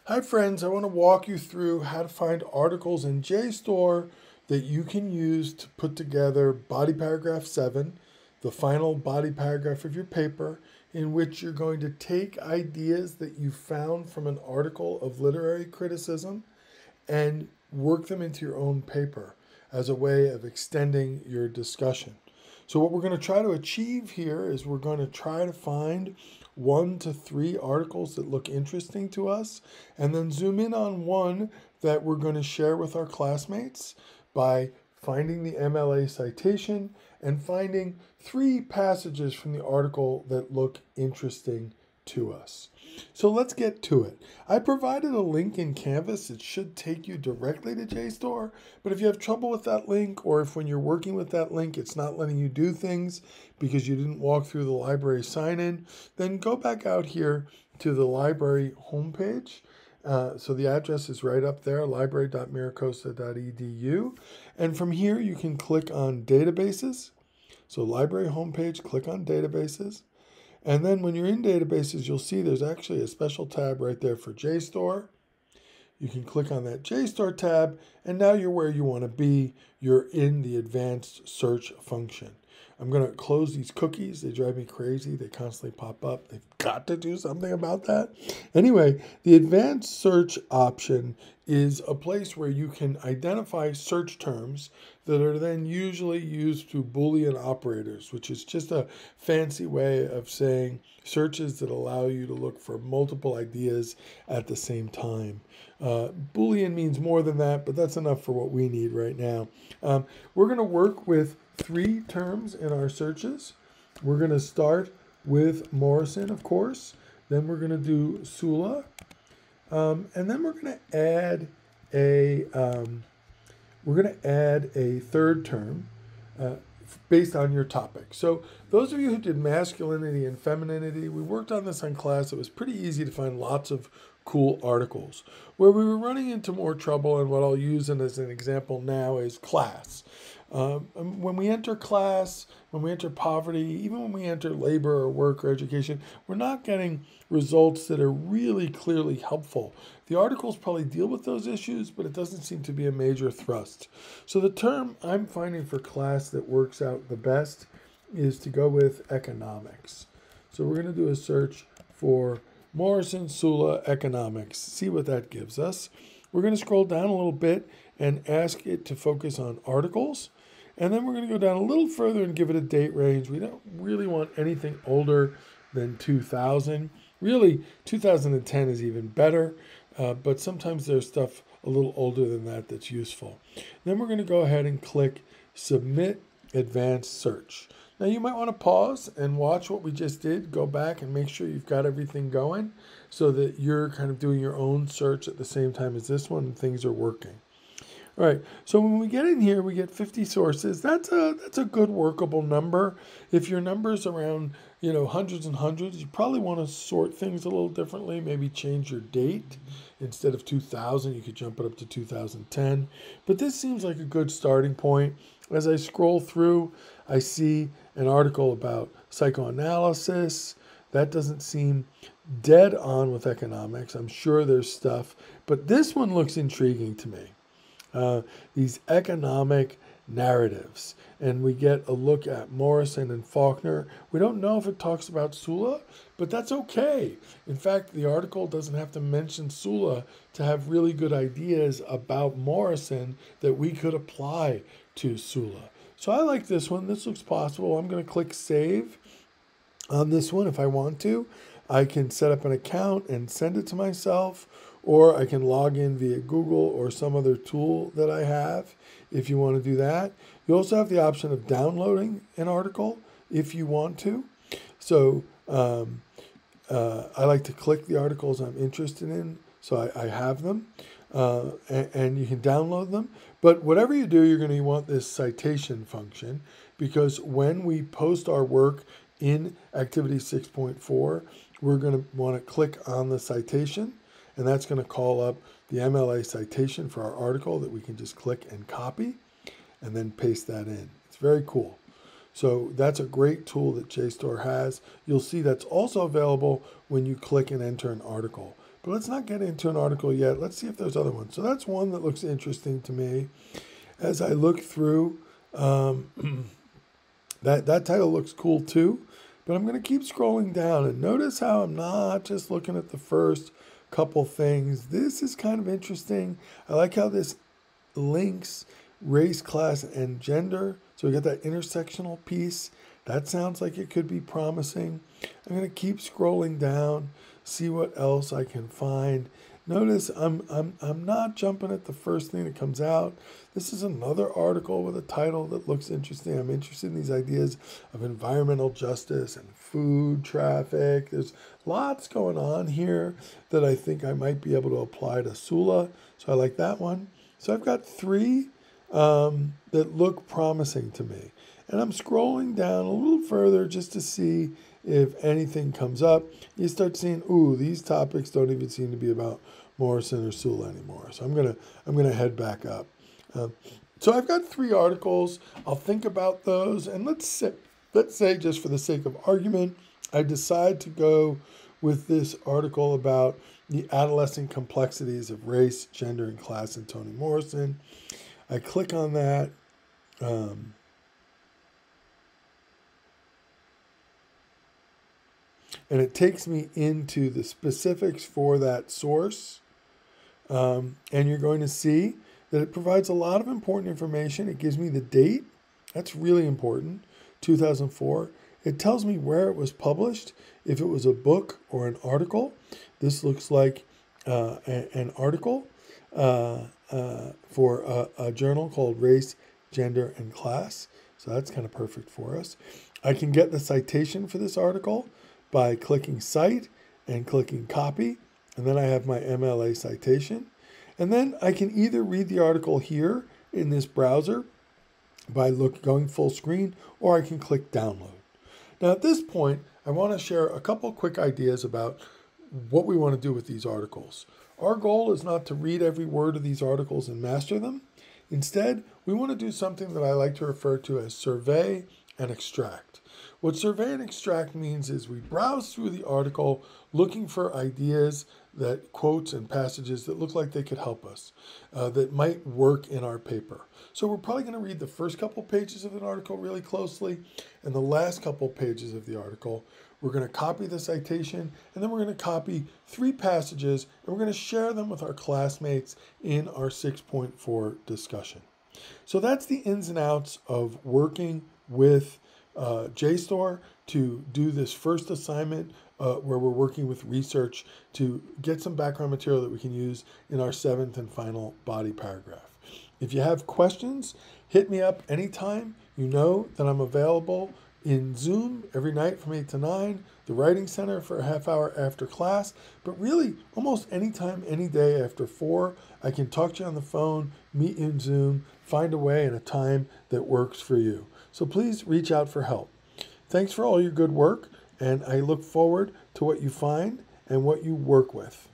Hi friends, I want to walk you through how to find articles in JSTOR that you can use to put together body paragraph 7, the final body paragraph of your paper, in which you're going to take ideas that you found from an article of literary criticism and work them into your own paper as a way of extending your discussion. So what we're going to try to achieve here is we're going to try to find 1 to 3 articles that look interesting to us, and then zoom in on one that we're going to share with our classmates by finding the MLA citation and finding 3 passages from the article that look interesting to us. So let's get to it. I provided a link in Canvas. It should take you directly to JSTOR, but if you have trouble with that link, or if when you're working with that link it's not letting you do things because you didn't walk through the library sign-in, then go back out here to the library homepage. So the address is right up there, library.miracosta.edu. And from here you can click on databases. So library homepage, click on databases. And then when you're in databases, you'll see there's actually a special tab right there for JSTOR. You can click on that JSTOR tab, and now you're where you want to be. You're in the advanced search function. I'm going to close these cookies. They drive me crazy. They constantly pop up. They've got to do something about that. Anyway, the advanced search option is a place where you can identify search terms that are then usually used through Boolean operators, which is just a fancy way of saying searches that allow you to look for multiple ideas at the same time. Boolean means more than that, but that's enough for what we need right now. We're going to work with 3 terms in our searches. We're going to start with Morrison, of course. Then we're going to do Sula. And then we're going to add a third term based on your topic. So those of you who did masculinity and femininity, we worked on this in class. It was pretty easy to find lots of cool articles. Where we were running into more trouble, and what I'll use as an example now, is class. When we enter class, when we enter poverty, even when we enter labor or work or education, we're not getting results that are really clearly helpful. The articles probably deal with those issues, but it doesn't seem to be a major thrust. So the term I'm finding for class that works out the best is to go with economics. So we're going to do a search for Morrison Sula economics, see what that gives us. We're going to scroll down a little bit and ask it to focus on articles. And then we're going to go down a little further and give it a date range. We don't really want anything older than 2000. Really, 2010 is even better, but sometimes there's stuff a little older than that that's useful. Then we're going to go ahead and click Submit Advanced Search. Now you might want to pause and watch what we just did. Go back and make sure you've got everything going so that you're kind of doing your own search at the same time as this one and things are working. All right, so when we get in here, we get 50 sources. That's a good workable number. If your number's around, hundreds and hundreds, you probably want to sort things a little differently. Maybe change your date. Instead of 2000, you could jump it up to 2010. But this seems like a good starting point. As I scroll through, I see an article about psychoanalysis. That doesn't seem dead on with economics. I'm sure there's stuff, but this one looks intriguing to me. These economic narratives, and we get a look at Morrison and Faulkner. We don't know if it talks about Sula, but that's okay. In fact, the article doesn't have to mention Sula to have really good ideas about Morrison that we could apply to Sula. So I like this one. This looks possible. I'm going to click Save on this one if I want to. I can set up an account and send it to myself, or I can log in via Google or some other tool that I have if you want to do that. You also have the option of downloading an article if you want to. So I like to click the articles I'm interested in, so I have them, and you can download them. But whatever you do, you're going to want this citation function, because when we post our work in Activity 6.4, we're going to want to click on the citation, and that's going to call up the MLA citation for our article that we can just click and copy and then paste that in. It's very cool. So that's a great tool that JSTOR has. You'll see that's also available when you click and enter an article. But let's not get into an article yet. Let's see if there's other ones. So that's one that looks interesting to me. As I look through, that title looks cool too. But I'm going to keep scrolling down, and notice how I'm not just looking at the first couple things. This is kind of interesting. I like how this links race, class, and gender. So we got that intersectional piece. That sounds like it could be promising. I'm going to keep scrolling down, see what else I can find. Notice I'm not jumping at the first thing that comes out. This is another article with a title that looks interesting. I'm interested in these ideas of environmental justice and food traffic. There's lots going on here that I think I might be able to apply to Sula. So I like that one. So I've got three that look promising to me. And I'm scrolling down a little further just to see if anything comes up. You start seeing, ooh, these topics don't even seem to be about Morrison or Sula anymore. So I'm gonna head back up. So I've got three articles. I'll think about those, and let's say just for the sake of argument, I decide to go with this article about the adolescent complexities of race, gender, and class in Toni Morrison. I click on that. And it takes me into the specifics for that source. And you're going to see that it provides a lot of important information. It gives me the date. That's really important, 2004. It tells me where it was published, if it was a book or an article. This looks like an article for a journal called Race, Gender, and Class. So that's kind of perfect for us. I can get the citation for this article by clicking Cite and clicking Copy. And then I have my MLA citation. And then I can either read the article here in this browser by going full screen, or I can click Download. Now at this point, I want to share a couple quick ideas about what we want to do with these articles. Our goal is not to read every word of these articles and master them. Instead, we want to do something that I like to refer to as survey and extract. What survey and extract means is we browse through the article looking for ideas, that quotes and passages that look like they could help us, that might work in our paper. So we're probably going to read the first couple pages of an article really closely, and the last couple pages of the article. We're going to copy the citation, and then we're going to copy 3 passages, and we're going to share them with our classmates in our 6.4 discussion. So that's the ins and outs of working with Jstor to do this first assignment where we're working with research to get some background material that we can use in our 7th and final body paragraph. If you have questions, hit me up anytime. You know that I'm available in Zoom every night from 8 to 9, the Writing Center for a half hour after class, but really almost anytime, any day after 4, I can talk to you on the phone, meet you in Zoom, find a way and a time that works for you. So please reach out for help. Thanks for all your good work, and I look forward to what you find and what you work with.